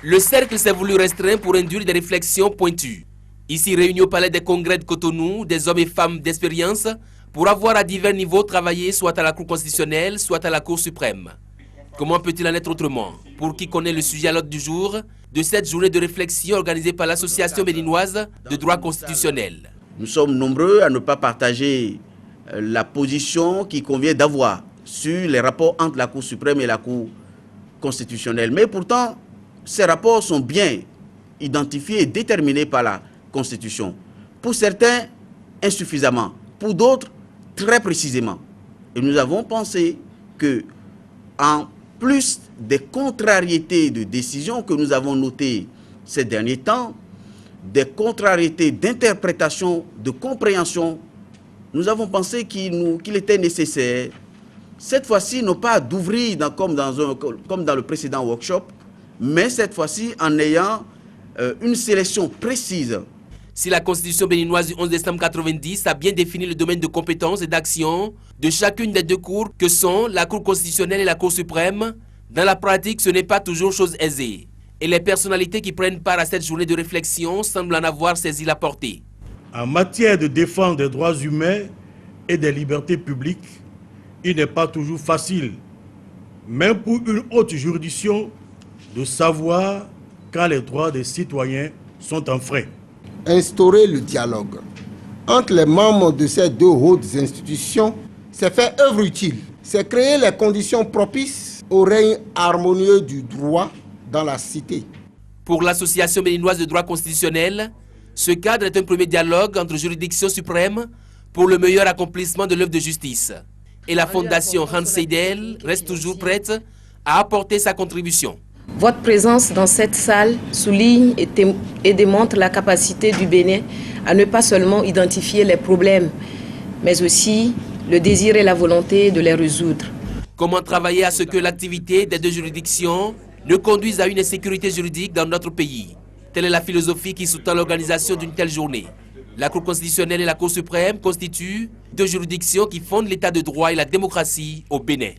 Le cercle s'est voulu restreint pour induire des réflexions pointues. Ici réunis au palais des congrès de Cotonou, des hommes et femmes d'expérience pour avoir à divers niveaux travaillé soit à la Cour constitutionnelle, soit à la Cour suprême. Comment peut-il en être autrement? Pour qui connaît le sujet à l'ordre du jour de cette journée de réflexion organisée par l'Association béninoise de droit constitutionnel. Nous sommes nombreux à ne pas partager la position qu'il convient d'avoir sur les rapports entre la Cour suprême et la Cour constitutionnelle. Mais pourtant, ces rapports sont bien identifiés et déterminés par la Constitution. Pour certains, insuffisamment. Pour d'autres, très précisément. Et nous avons pensé que, en plus des contrariétés de décision que nous avons notées ces derniers temps, des contrariétés d'interprétation, de compréhension, nous avons pensé qu'il était nécessaire, cette fois-ci, non pas d'ouvrir comme dans le précédent workshop, mais cette fois-ci en ayant une sélection précise. Si la Constitution béninoise du 11 décembre 1990 a bien défini le domaine de compétences et d'action de chacune des deux cours que sont la Cour constitutionnelle et la Cour suprême, dans la pratique, ce n'est pas toujours chose aisée. Et les personnalités qui prennent part à cette journée de réflexion semblent en avoir saisi la portée. En matière de défense des droits humains et des libertés publiques, il n'est pas toujours facile, même pour une haute juridiction, de savoir quand les droits des citoyens sont enfreints. Instaurer le dialogue entre les membres de ces deux hautes institutions, c'est faire œuvre utile. C'est créer les conditions propices au règne harmonieux du droit dans la cité. Pour l'Association béninoise de droit constitutionnel, ce cadre est un premier dialogue entre juridictions suprêmes pour le meilleur accomplissement de l'œuvre de justice. Et la Fondation Hans Seidel reste toujours prête à apporter sa contribution. Votre présence dans cette salle souligne et démontre la capacité du Bénin à ne pas seulement identifier les problèmes, mais aussi le désir et la volonté de les résoudre. Comment travailler à ce que l'activité des deux juridictions ne conduise à une insécurité juridique dans notre pays? Telle est la philosophie qui sous-tend l'organisation d'une telle journée. La Cour constitutionnelle et la Cour suprême constituent deux juridictions qui fondent l'état de droit et la démocratie au Bénin.